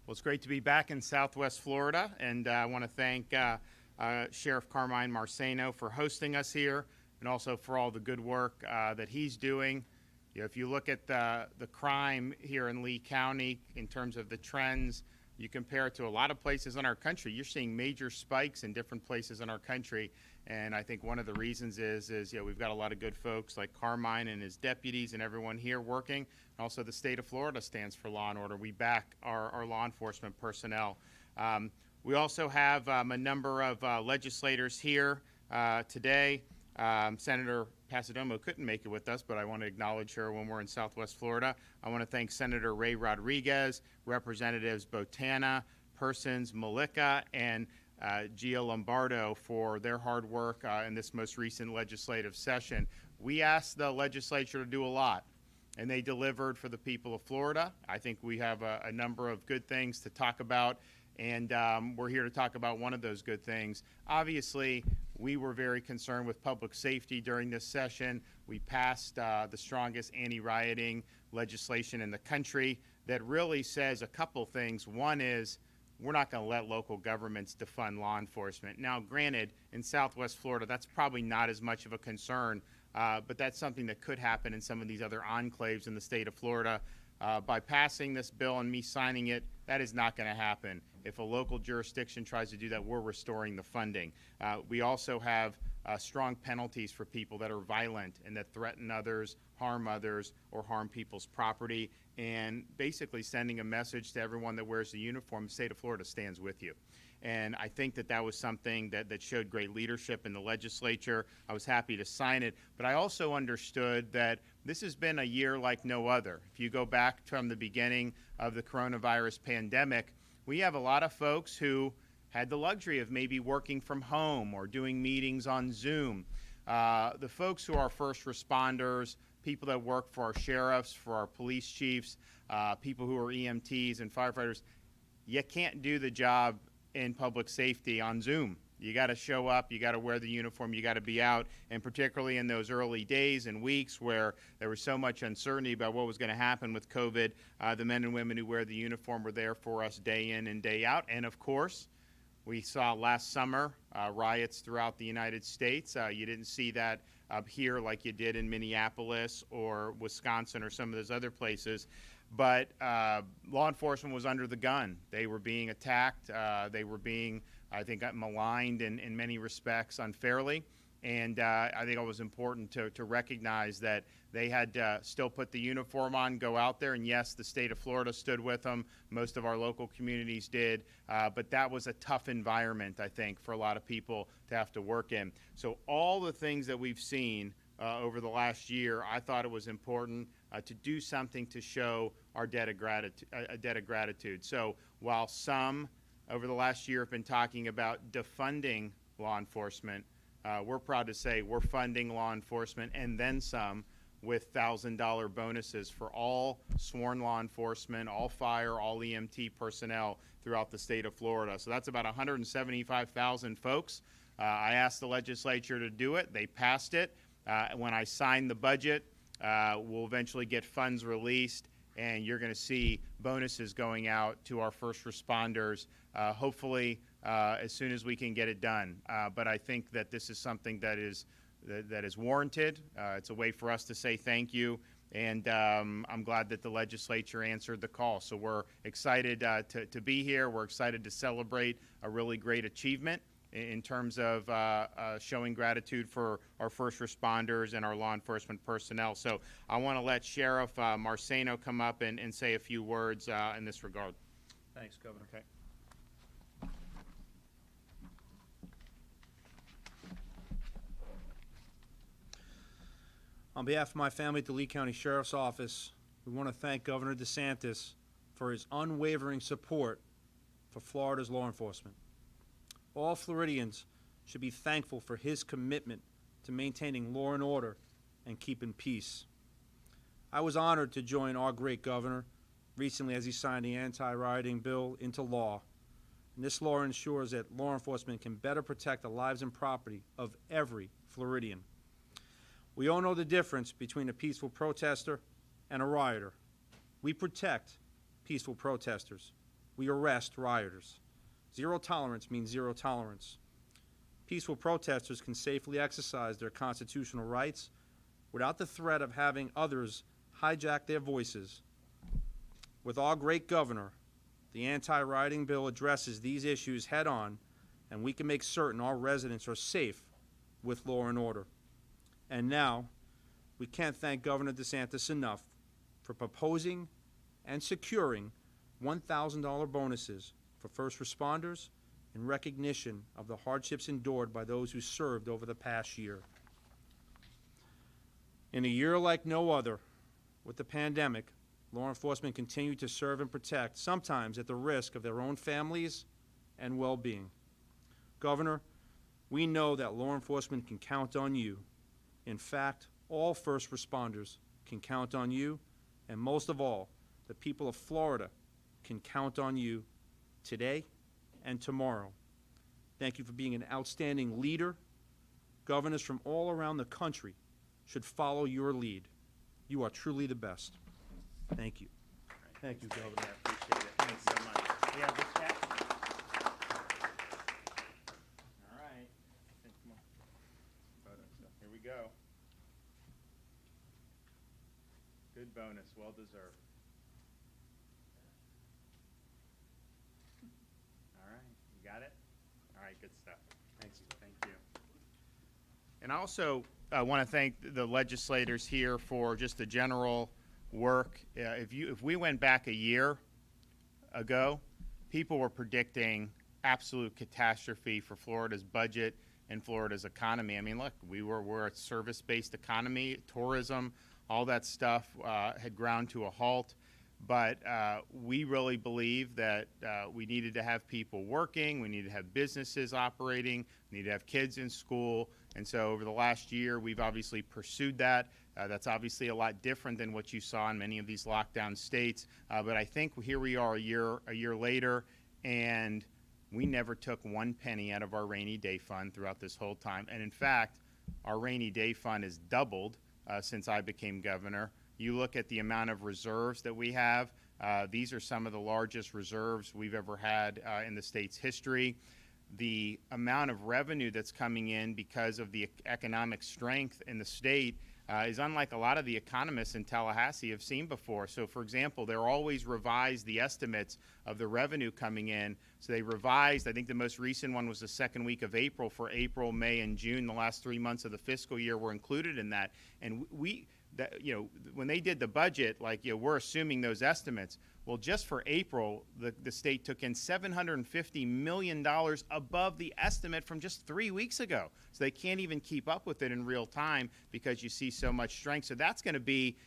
Well, it's great to be back in Southwest Florida, and I want to thank Sheriff Carmine Marceno for hosting us here, and also for all the good work that he's doing. You know, if you look at the crime here in Lee County in terms of the trends, you compare it to a lot of places in our country, you're seeing major spikes in different places in our country. And I think one of the reasons is you know, we've got a lot of good folks like Carmine and his deputies and everyone here working. Also, the state of Florida stands for law and order. We back our law enforcement personnel. We also have a number of legislators here today. Senator Pasadomo couldn't make it with us, but I want to acknowledge her when we're in Southwest Florida. I want to thank Senator Ray Rodriguez, Representatives Botana, Persons, Malika, and Gio Lombardo for their hard work in this most recent legislative session. We asked the legislature to do a lot, and they delivered for the people of Florida. I think we have a number of good things to talk about, and we're here to talk about one of those good things. Obviously, we were very concerned with public safety during this session. We passed the strongest anti-rioting legislation in the country that really says a couple things. One is, we're not going to let local governments defund law enforcement. Now, granted, in Southwest Florida, that's probably not as much of a concern, but that's something that could happen in some of these other enclaves in the state of Florida. By passing this bill and me signing it, that is not going to happen. If a local jurisdiction tries to do that, we're restoring the funding. We also have strong penalties for people that are violent and that threaten others, harm others, or harm people's property, and basically sending a message to everyone that wears the uniform, the state of Florida stands with you. And I think that was something that showed great leadership in the legislature. I was happy to sign it, but I also understood that this has been a year like no other. If you go back from the beginning of the coronavirus pandemic, we have a lot of folks who had the luxury of maybe working from home or doing meetings on Zoom. The folks who are first responders, people that work for our sheriffs, for our police chiefs, people who are EMTs and firefighters, you can't do the job in public safety on Zoom. You got to show up, you got to wear the uniform, you got to be out, and particularly in those early days and weeks where there was so much uncertainty about what was going to happen with COVID, the men and women who wear the uniform were there for us day in and day out. And of course, we saw last summer riots throughout the United States. You didn't see that up here like you did in Minneapolis or Wisconsin or some of those other places. But law enforcement was under the gun. They were being attacked. They were being, I think, maligned in many respects unfairly. And I think it was important to recognize that they had to still put the uniform on, go out there. And yes, the state of Florida stood with them. Most of our local communities did. But that was a tough environment, I think, for a lot of people to have to work in. So all the things that we've seen over the last year, I thought it was important to do something to show our debt of gratitude. So while some over the last year have been talking about defunding law enforcement, we're proud to say we're funding law enforcement and then some with $1,000 bonuses for all sworn law enforcement, all fire, all EMT personnel throughout the state of Florida. So that's about 175,000 folks. I asked the legislature to do it. They passed it. When I sign the budget, we'll eventually get funds released, and you're going to see bonuses going out to our first responders, hopefully as soon as we can get it done. But I think that this is something that is warranted. It's a way for us to say thank you, and I'm glad that the legislature answered the call. So we're excited to be here. We're excited to celebrate a really great achievement in terms of showing gratitude for our first responders and our law enforcement personnel. So I want to let Sheriff Marceno come up and say a few words in this regard. Thanks, Governor. Okay. On behalf of my family at the Lee County Sheriff's Office, we want to thank Governor DeSantis for his unwavering support for Florida's law enforcement. All Floridians should be thankful for his commitment to maintaining law and order and keeping peace. I was honored to join our great governor recently as he signed the anti-rioting bill into law. And this law ensures that law enforcement can better protect the lives and property of every Floridian. We all know the difference between a peaceful protester and a rioter. We protect peaceful protesters. We arrest rioters. Zero tolerance means zero tolerance. Peaceful protesters can safely exercise their constitutional rights without the threat of having others hijack their voices. With our great governor, the anti-rioting bill addresses these issues head-on, and we can make certain our residents are safe with law and order. And now, we can't thank Governor DeSantis enough for proposing and securing $1,000 bonuses for first responders in recognition of the hardships endured by those who served over the past year. In a year like no other, with the pandemic, law enforcement continued to serve and protect, sometimes at the risk of their own families and well-being. Governor, we know that law enforcement can count on you. In fact, all first responders can count on you, and most of all, the people of Florida can count on you today and tomorrow. Thank you for being an outstanding leader. Governors from all around the country should follow your lead. You are truly the best. Thank you. Thank you, Governor. I appreciate it. Thanks so much. We have this back. All right. Come on. Here we go. Good bonus, well deserved. All right, you got it? All right, good stuff. Thanks. Thank you. And I also want to thank the legislators here for just the general work. If we went back a year ago, people were predicting absolute catastrophe for Florida's budget and Florida's economy. I mean, look, we're a service-based economy, tourism, all that stuff had ground to a halt. But we really believe that we needed to have people working, we needed to have businesses operating, we need to have kids in school. And so over the last year, we've obviously pursued that. That's obviously a lot different than what you saw in many of these lockdown states. But I think here we are a year later, and we never took one penny out of our rainy day fund throughout this whole time. And in fact, our rainy day fund has doubled since I became governor. You look at the amount of reserves that we have. These are some of the largest reserves we've ever had in the state's history. The amount of revenue that's coming in because of the economic strength in the state is unlike a lot of the economists in Tallahassee have seen before. So, for example, they're always revised the estimates of the revenue coming in. So they revised, I think the most recent one was the second week of April for April, May, and June. The last 3 months of the fiscal year were included in that. And when they did the budget, we're assuming those estimates. Well, just for April, the state took in $750 million above the estimate from just 3 weeks ago. So they can't even keep up with it in real time because you see so much strength. So that's going to be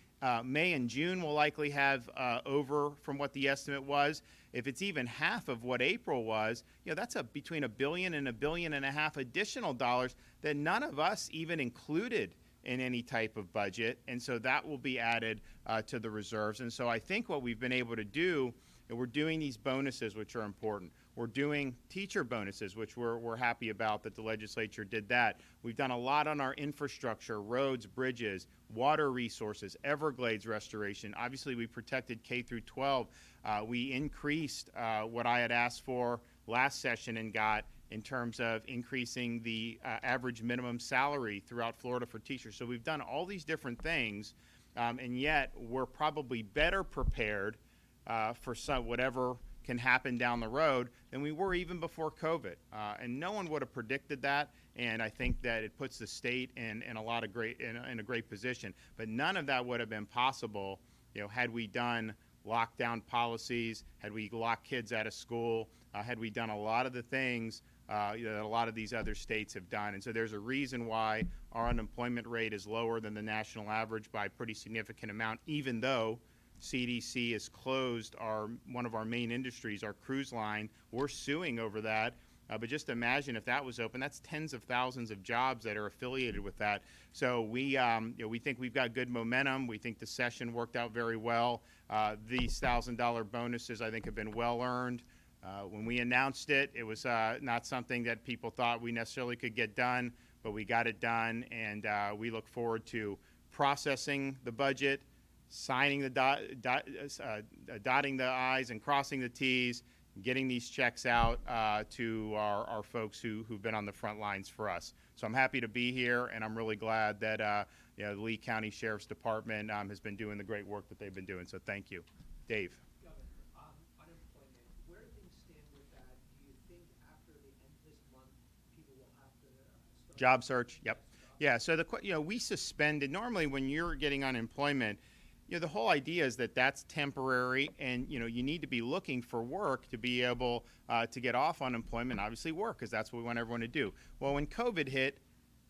May and June will likely have over from what the estimate was. If it's even half of what April was, that's between $1 billion and $1.5 billion additional dollars that none of us even included in any type of budget, and so that will be added to the reserves. And so I think what we've been able to do, we're doing these bonuses, which are important. We're doing teacher bonuses, which we're happy about that the legislature did that. We've done a lot on our infrastructure, roads, bridges, water resources, Everglades restoration. Obviously, we protected K through 12. We increased what I had asked for last session and got in terms of increasing the average minimum salary throughout Florida for teachers. So we've done all these different things, and yet we're probably better prepared for whatever can happen down the road than we were even before COVID. And no one would have predicted that, and I think that it puts the state in a great position. But none of that would have been possible, had we done lockdown policies, had we locked kids out of school, had we done a lot of the things that a lot of these other states have done. And so there's a reason why our unemployment rate is lower than the national average by a pretty significant amount, even though CDC has closed one of our main industries, our cruise line. We're suing over that. But just imagine if that was open, that's tens of thousands of jobs that are affiliated with that. So we think we've got good momentum. We think the session worked out very well. These $1,000 bonuses, I think, have been well earned. When we announced it, it was not something that people thought we necessarily could get done. but we got it done, and we look forward to processing the budget, signing the dotting the I's and crossing the T's, getting these checks out to our folks who've been on the front lines for us. So I'm happy to be here, and I'm really glad that the Lee County Sheriff's Department has been doing the great work that they've been doing. So thank you. Dave. Governor, unemployment, where do things stand with that? Do you think after the end of this month, people will have to start? Job search, yep. Yeah, so we suspended, normally when you're getting unemployment, the whole idea is that that's temporary, and you need to be looking for work to be able to get off unemployment, obviously work, because that's what we want everyone to do. Well, when COVID hit,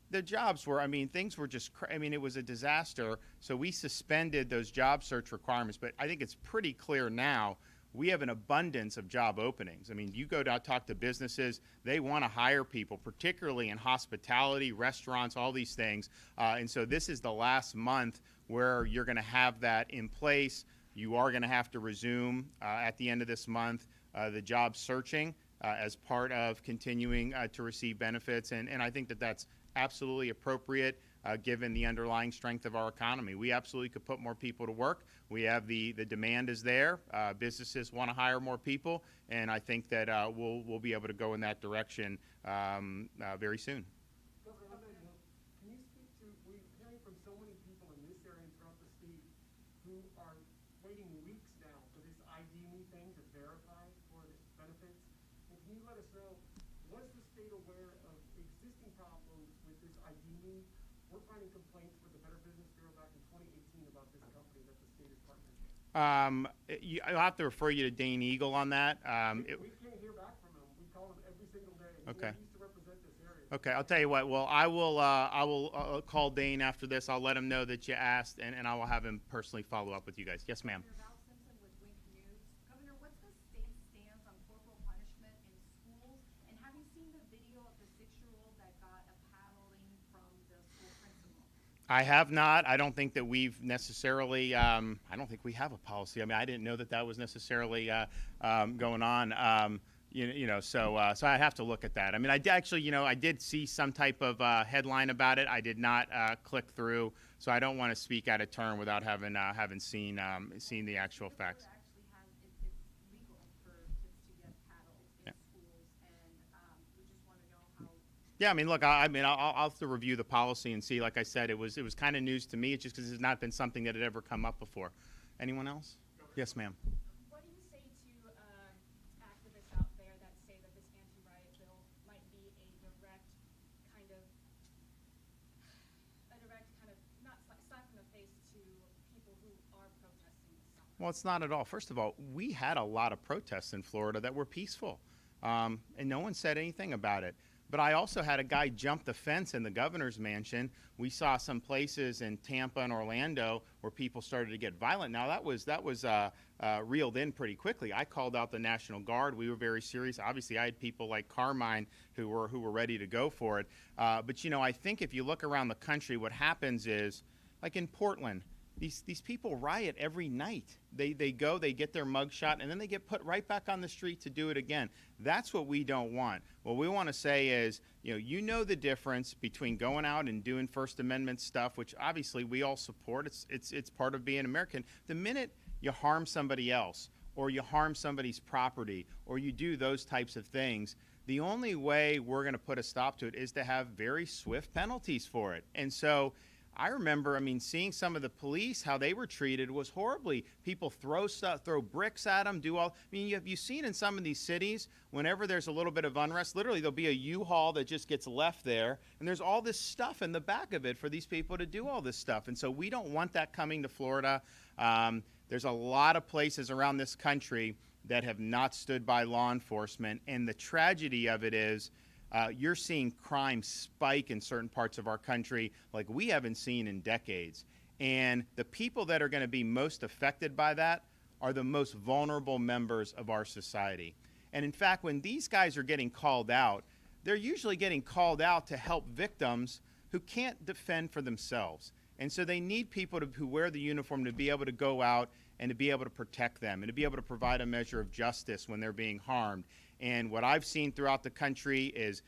the jobs were, things were just, it was a disaster. So we suspended those job search requirements, but I think it's pretty clear now we have an abundance of job openings. You go to talk to businesses, they want to hire people, particularly in hospitality, restaurants, all these things. And so this is the last month where you're going to have that in place. You are going to have to resume at the end of this month the job searching as part of continuing to receive benefits. And I think that that's absolutely appropriate given the underlying strength of our economy. We absolutely could put more people to work. We have the demand is there. Businesses want to hire more people, and I think that we'll be able to go in that direction very soon. Governor, can you speak to, we're hearing from so many people in this area and throughout the state who are waiting weeks now for this ID thing to verify for benefits. And can you let us know, was the state aware of existing problems with this ID? We're finding complaints with the Better Business Bureau back in 2018 about this company that the state is partnering with. I'll have to refer you to Dane Eagle on that. We can't hear back from him. We call him every single day. Okay. He used to represent this area. Okay, I'll tell you what. Well, I will call Dane after this. I'll let him know that you asked, and I will have him personally follow up with you guys. Yes, ma'am. Governor, what's the state's stance on corporal punishment in schools? And have you seen the video of the 6-year-old that got a paddling from the school principal? I have not. I don't think that we've necessarily. I don't think we have a policy. I didn't know that was necessarily going on. So I have to look at that. I did actually, I did see some type of headline about it. I did not click through, so I don't want to speak out of turn without having seen the actual facts. Actually it's legal for kids to get paddled in schools, and we just want to know how. Yeah, look, I'll have to review the policy and see. Like I said, it was kind of news to me. It's just because it's not been something that had ever come up before. Anyone else? Yes, ma'am. What do you say to activists out there that say that this anti-riot bill might be a direct kind of not slap in the face to people who are protesting this summer? Well, it's not at all. First of all, we had a lot of protests in Florida that were peaceful, and no one said anything about it. But I also had a guy jump the fence in the governor's mansion. We saw some places in Tampa and Orlando where people started to get violent. Now that was reeled in pretty quickly. I called out the National Guard. We were very serious. Obviously, I had people like Carmine who were ready to go for it. But I think if you look around the country, what happens is, like in Portland, these people riot every night. They go, they get their mugshot, and then they get put right back on the street to do it again. That's what we don't want. What we want to say is, the difference between going out and doing First Amendment stuff, which obviously we all support. It's part of being American. The minute you harm somebody else, or you harm somebody's property, or you do those types of things, the only way we're going to put a stop to it is to have very swift penalties for it. And so I remember, seeing some of the police, how they were treated was horribly. People throw bricks at them, have you seen in some of these cities, whenever there's a little bit of unrest, literally there'll be a U-Haul that just gets left there, and there's all this stuff in the back of it for these people to do all this stuff. And so we don't want that coming to Florida. There's a lot of places around this country that have not stood by law enforcement, and the tragedy of it is, you're seeing crime spike in certain parts of our country like we haven't seen in decades. And the people that are going to be most affected by that are the most vulnerable members of our society. And in fact, when these guys are getting called out, they're usually getting called out to help victims who can't defend for themselves. And so they need people who wear the uniform to be able to go out and to be able to protect them and to be able to provide a measure of justice when they're being harmed. And what I've seen throughout the country is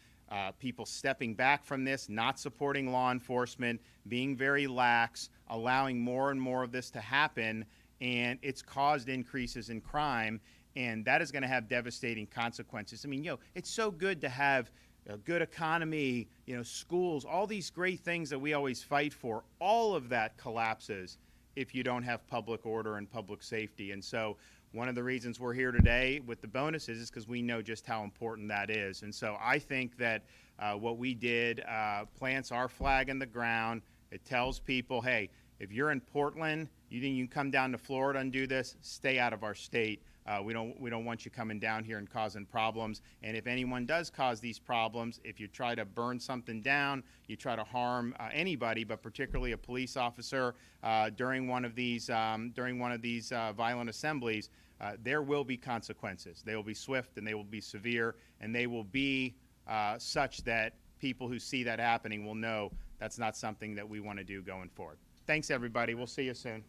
people stepping back from this, not supporting law enforcement, being very lax, allowing more and more of this to happen, and it's caused increases in crime, and that is going to have devastating consequences. I mean, it's so good to have a good economy, schools, all these great things that we always fight for. All of that collapses if you don't have public order and public safety. And so one of the reasons we're here today with the bonuses is because we know just how important that is. And so I think that what we did plants our flag in the ground. It tells people, hey, if you're in Portland, you think you can come down to Florida and do this, stay out of our state. We don't want you coming down here and causing problems. And if anyone does cause these problems, if you try to burn something down, you try to harm anybody, but particularly a police officer during one of these violent assemblies, there will be consequences. They will be swift and they will be severe, and they will be such that people who see that happening will know that's not something that we want to do going forward. Thanks, everybody. We'll see you soon.